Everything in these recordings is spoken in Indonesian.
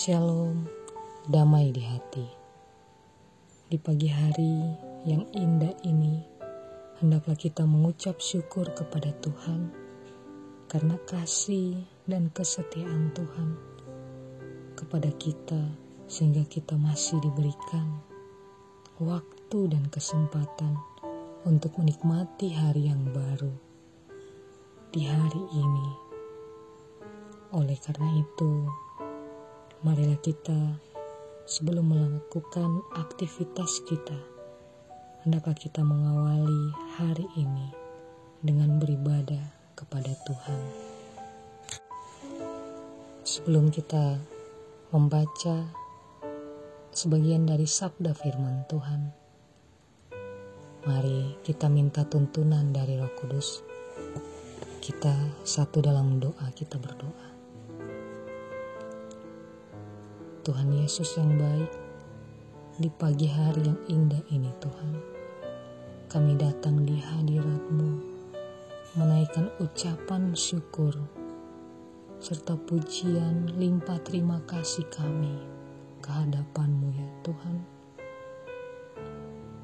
Shalom, damai di hati. Di pagi hari yang indah ini, hendaklah kita mengucap syukur kepada Tuhan karena kasih dan kesetiaan Tuhan kepada kita, sehingga kita masih diberikan waktu dan kesempatan untuk menikmati hari yang baru di hari ini. Oleh karena itu, marilah kita sebelum melakukan aktivitas kita, hendaklah kita mengawali hari ini dengan beribadah kepada Tuhan. Sebelum kita membaca sebagian dari sabda firman Tuhan, mari kita minta tuntunan dari Roh Kudus. Kita satu dalam doa, kita berdoa. Tuhan Yesus yang baik, di pagi hari yang indah ini Tuhan, kami datang di hadirat-Mu, menaikkan ucapan syukur, serta pujian limpah terima kasih kami ke hadapan-Mu ya Tuhan.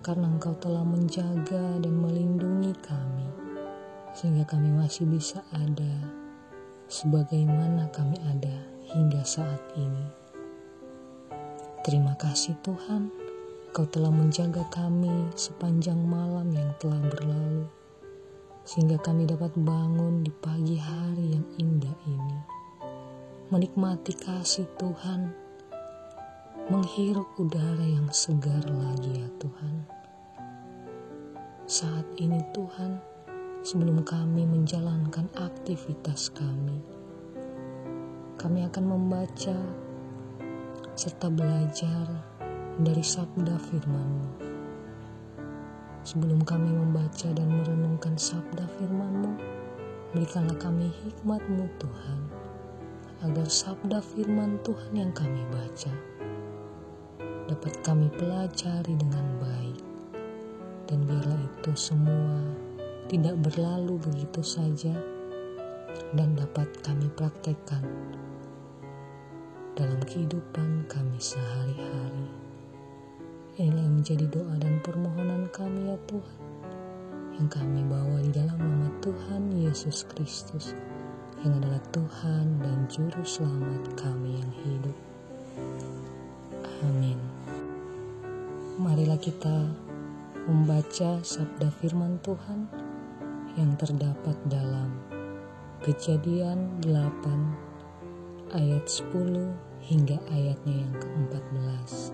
Karena Engkau telah menjaga dan melindungi kami, sehingga kami masih bisa ada sebagaimana kami ada hingga saat ini. Terima kasih Tuhan, Engkau telah menjaga kami sepanjang malam yang telah berlalu, sehingga kami dapat bangun di pagi hari yang indah ini, menikmati kasih Tuhan, menghirup udara yang segar lagi ya Tuhan. Saat ini Tuhan, sebelum kami menjalankan aktivitas kami akan membaca serta belajar dari sabda firman-Mu. Sebelum kami membaca dan merenungkan sabda firman-Mu, berikanlah kami hikmat-Mu Tuhan, agar sabda firman Tuhan yang kami baca dapat kami pelajari dengan baik, dan biarlah itu semua tidak berlalu begitu saja, dan dapat kami praktekkan dalam kehidupan kami sehari-hari. Inilah yang menjadi doa dan permohonan kami ya Tuhan, yang kami bawa di dalam nama Tuhan Yesus Kristus, yang adalah Tuhan dan Juru Selamat kami yang hidup. Amin. Marilah kita membaca sabda firman Tuhan yang terdapat dalam Kejadian 8 ayat 10 hingga ayatnya yang ke-14.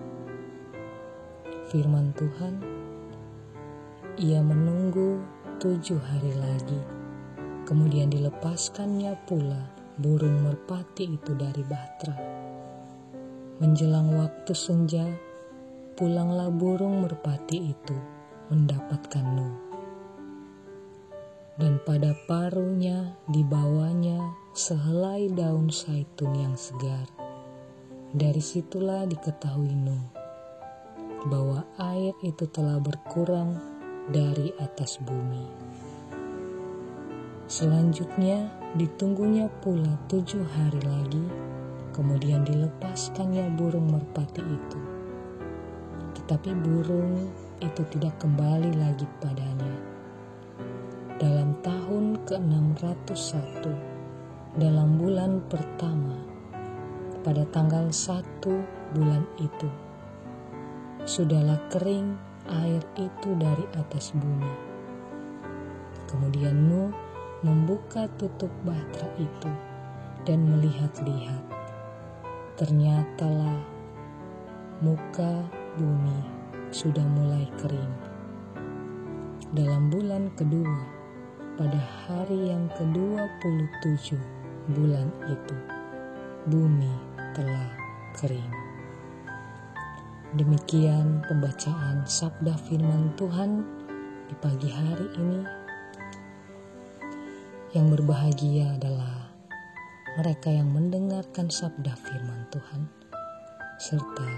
Firman Tuhan, ia menunggu 7 hari lagi, kemudian dilepaskannya pula burung merpati itu dari batra. Menjelang waktu senja, pulanglah burung merpati itu mendapatkan Nuh. Dan pada paruhnya dibawanya sehelai daun zaitun yang segar. Dari situlah diketahui Nuh bahwa air itu telah berkurang dari atas bumi. Selanjutnya ditunggunya pula 7 hari lagi, kemudian dilepaskannya burung merpati itu. Tetapi burung itu tidak kembali lagi padanya. Dalam tahun ke-601, dalam bulan pertama, pada tanggal 1 bulan itu, sudahlah kering air itu dari atas bumi. Kemudian Nuh membuka tutup batra itu dan melihat-lihat. Ternyatalah muka bumi sudah mulai kering. Dalam bulan kedua, pada hari yang ke-27 bulan itu, bumi telah kering. Demikian pembacaan sabda firman Tuhan di pagi hari ini. Yang berbahagia adalah mereka yang mendengarkan sabda firman Tuhan serta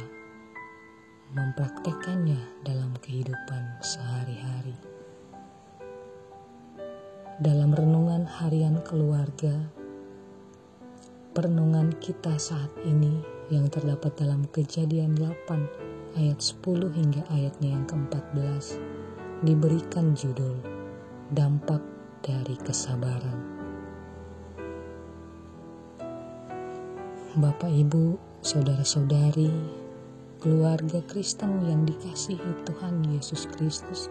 mempraktekannya dalam kehidupan sehari-hari. Dalam renungan harian keluarga, perenungan kita saat ini yang terdapat dalam Kejadian 8 ayat 10 hingga ayatnya yang ke-14 diberikan judul Dampak dari Kesabaran. Bapak, Ibu, saudara-saudari, keluarga Kristen yang dikasihi Tuhan Yesus Kristus,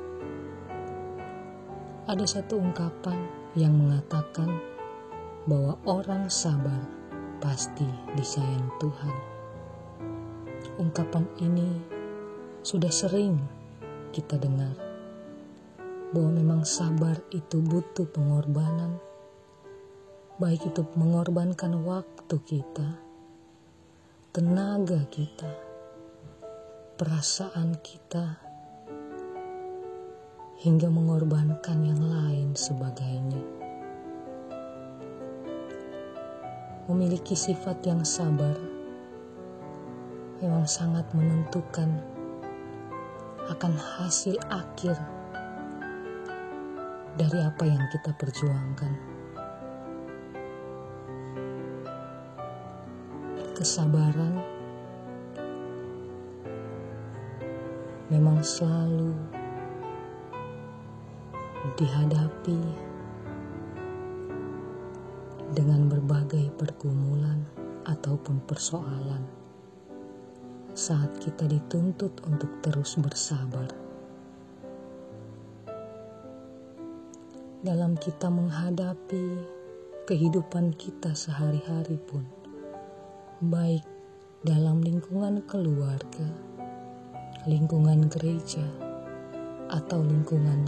ada satu ungkapan yang mengatakan bahwa orang sabar pasti disayang Tuhan. Ungkapan ini sudah sering kita dengar, bahwa memang sabar itu butuh pengorbanan, baik itu mengorbankan waktu kita, tenaga kita, perasaan kita, hingga mengorbankan yang lain sebagainya. Memiliki sifat yang sabar memang sangat menentukan akan hasil akhir dari apa yang kita perjuangkan. Kesabaran memang selalu dihadapi dengan berbagai pergumulan ataupun persoalan saat kita dituntut untuk terus bersabar. Dalam kita menghadapi kehidupan kita sehari-hari pun, baik dalam lingkungan keluarga, lingkungan gereja, atau lingkungan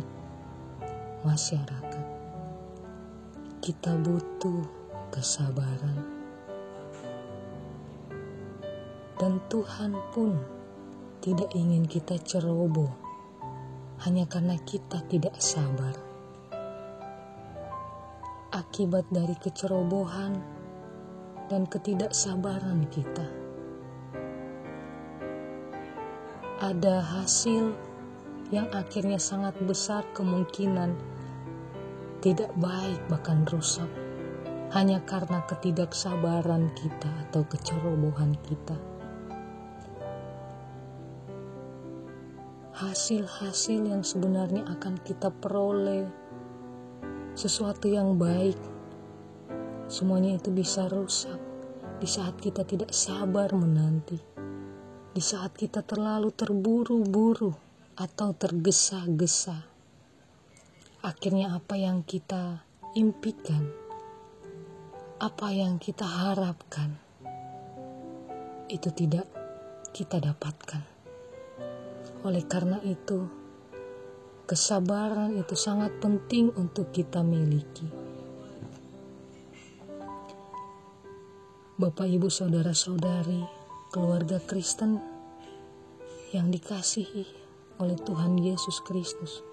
masyarakat, kita butuh kesabaran. Dan Tuhan pun tidak ingin kita ceroboh hanya karena kita tidak sabar. Akibat dari kecerobohan dan ketidaksabaran kita, ada hasil yang akhirnya sangat besar kemungkinan tidak baik bahkan rusak hanya karena ketidaksabaran kita atau kecerobohan kita. Hasil-hasil yang sebenarnya akan kita peroleh, sesuatu yang baik, semuanya itu bisa rusak di saat kita tidak sabar menanti, di saat kita terlalu terburu-buru atau tergesa-gesa. Akhirnya apa yang kita impikan, apa yang kita harapkan, itu tidak kita dapatkan. Oleh karena itu, kesabaran itu sangat penting untuk kita miliki. Bapak, Ibu, saudara-saudari, keluarga Kristen yang dikasihi oleh Tuhan Yesus Kristus,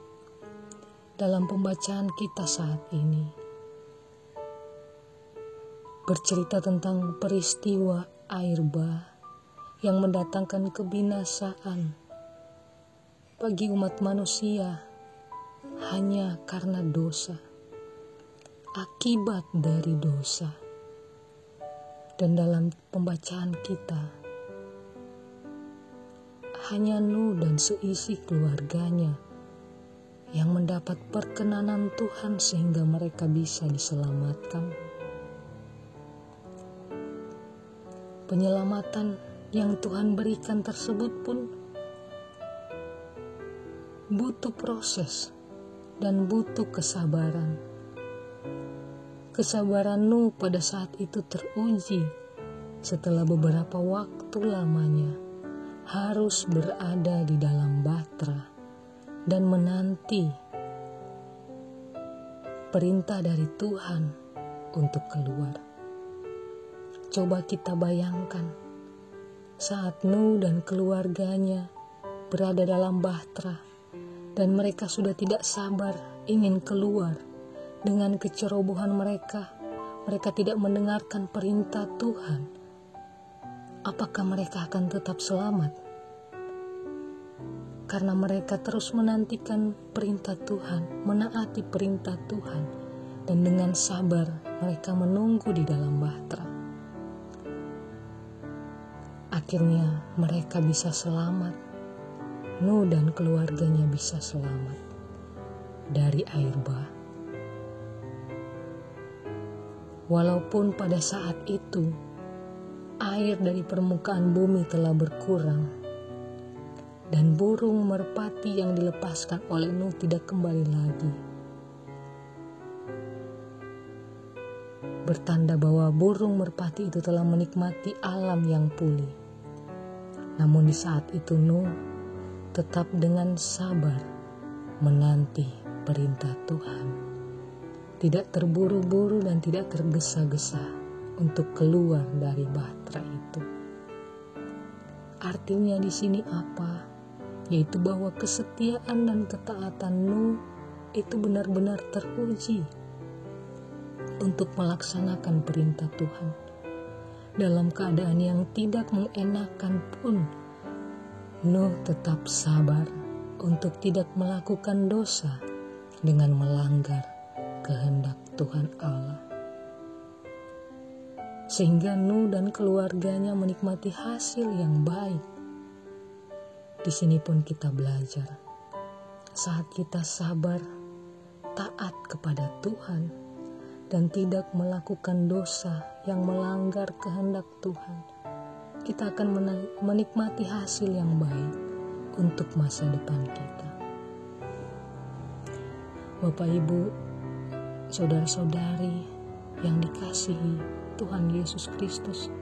dalam pembacaan kita saat ini bercerita tentang peristiwa air bah yang mendatangkan kebinasaan bagi umat manusia hanya karena dosa, akibat dari dosa. Dan dalam pembacaan kita, hanya Nuh dan seisi keluarganya yang mendapat perkenanan Tuhan sehingga mereka bisa diselamatkan. Penyelamatan yang Tuhan berikan tersebut pun butuh proses dan butuh kesabaran. Kesabaran Nuh pada saat itu teruji setelah beberapa waktu lamanya harus berada di dalam bahtera dan menanti perintah dari Tuhan untuk keluar. Coba kita bayangkan saat Nuh dan keluarganya berada dalam bahtera dan mereka sudah tidak sabar ingin keluar. Dengan kecerobohan mereka tidak mendengarkan perintah Tuhan. Apakah mereka akan tetap selamat? Karena mereka terus menantikan perintah Tuhan, menaati perintah Tuhan, dan dengan sabar mereka menunggu di dalam bahtera. Akhirnya mereka bisa selamat. Nuh dan keluarganya bisa selamat dari air bah. Walaupun pada saat itu air dari permukaan bumi telah berkurang dan burung merpati yang dilepaskan oleh Nuh tidak kembali lagi, bertanda bahwa burung merpati itu telah menikmati alam yang pulih. Namun di saat itu Nuh tetap dengan sabar menanti perintah Tuhan. Tidak terburu-buru dan tidak tergesa-gesa untuk keluar dari bahtera itu. Artinya di sini apa? Yaitu bahwa kesetiaan dan ketaatan Nuh itu benar-benar teruji untuk melaksanakan perintah Tuhan. Dalam keadaan yang tidak mengenakan pun, Nuh tetap sabar untuk tidak melakukan dosa dengan melanggar kehendak Tuhan Allah. Sehingga Nuh dan keluarganya menikmati hasil yang baik. Di sini pun kita belajar, saat kita sabar, taat kepada Tuhan, dan tidak melakukan dosa yang melanggar kehendak Tuhan, kita akan menikmati hasil yang baik untuk masa depan kita. Bapak, Ibu, saudara-saudari yang dikasihi Tuhan Yesus Kristus,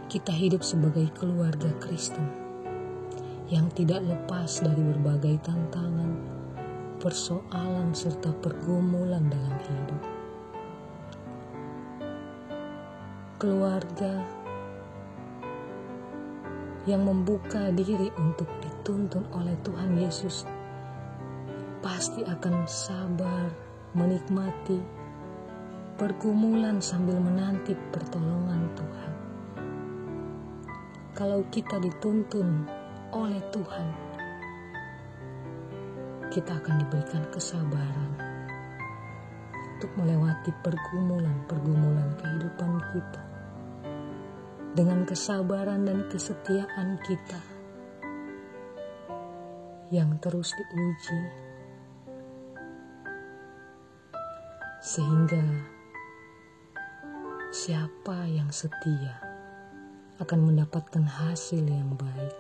kita hidup sebagai keluarga Kristen yang tidak lepas dari berbagai tantangan, persoalan, serta pergumulan dalam hidup. Keluarga yang membuka diri untuk dituntun oleh Tuhan Yesus pasti akan sabar menikmati pergumulan sambil menanti pertolongan Tuhan. Kalau kita dituntun oleh Tuhan, kita akan diberikan kesabaran untuk melewati pergumulan kehidupan kita. Dengan kesabaran dan kesetiaan kita yang terus diuji, sehingga siapa yang setia akan mendapatkan hasil yang baik.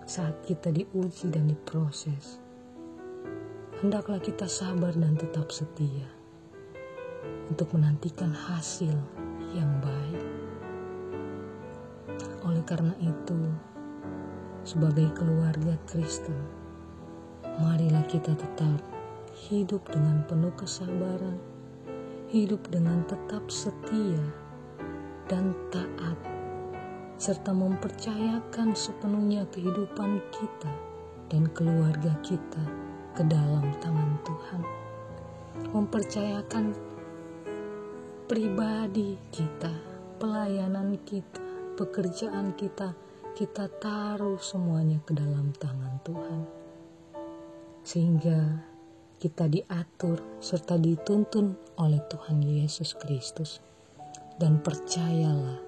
Saat kita diuji dan diproses, hendaklah kita sabar dan tetap setia untuk menantikan hasil yang baik. Oleh karena itu, sebagai keluarga Kristen, marilah kita tetap hidup dengan penuh kesabaran, hidup dengan tetap setia dan taat, serta mempercayakan sepenuhnya kehidupan kita dan keluarga kita ke dalam tangan Tuhan. Mempercayakan pribadi kita, pelayanan kita, pekerjaan kita, kita taruh semuanya ke dalam tangan Tuhan. Sehingga kita diatur serta dituntun oleh Tuhan Yesus Kristus. Dan percayalah,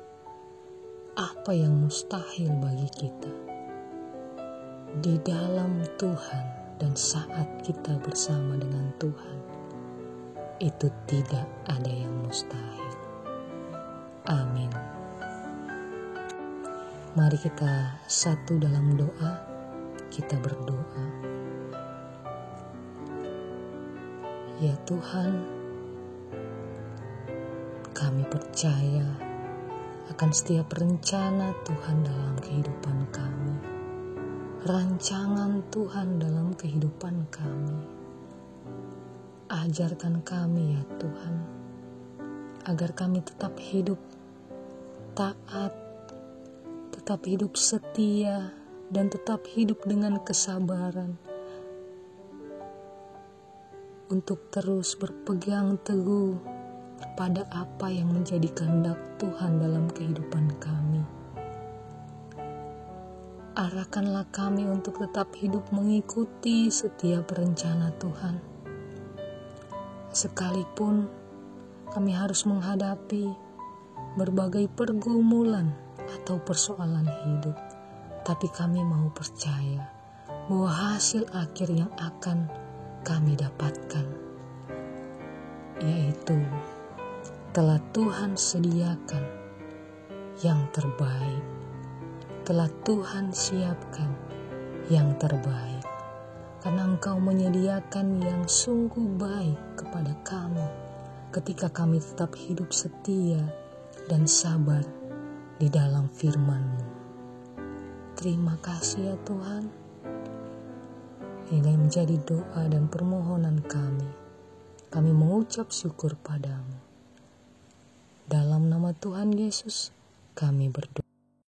apa yang mustahil bagi kita, di dalam Tuhan dan saat kita bersama dengan Tuhan, itu tidak ada yang mustahil. Amin. Mari kita satu dalam doa, kita berdoa. Ya Tuhan, kami percaya akan setiap rencana Tuhan dalam kehidupan kami, rancangan Tuhan dalam kehidupan kami. Ajarkan kami ya Tuhan, agar kami tetap hidup taat, tetap hidup setia, dan tetap hidup dengan kesabaran, untuk terus berpegang teguh pada apa yang menjadi kehendak Tuhan dalam kehidupan kami. Arahkanlah kami untuk tetap hidup mengikuti setiap rencana Tuhan. Sekalipun kami harus menghadapi berbagai pergumulan atau persoalan hidup, tapi kami mau percaya bahwa hasil akhir yang akan kami dapatkan, yaitu telah Tuhan sediakan yang terbaik, telah Tuhan siapkan yang terbaik, karena Engkau menyediakan yang sungguh baik kepada kami ketika kami tetap hidup setia dan sabar di dalam firman-Mu. Terima kasih ya Tuhan. Ini menjadi doa dan permohonan kami. Kami mengucap syukur padamu. Dalam nama Tuhan Yesus, kami berdoa.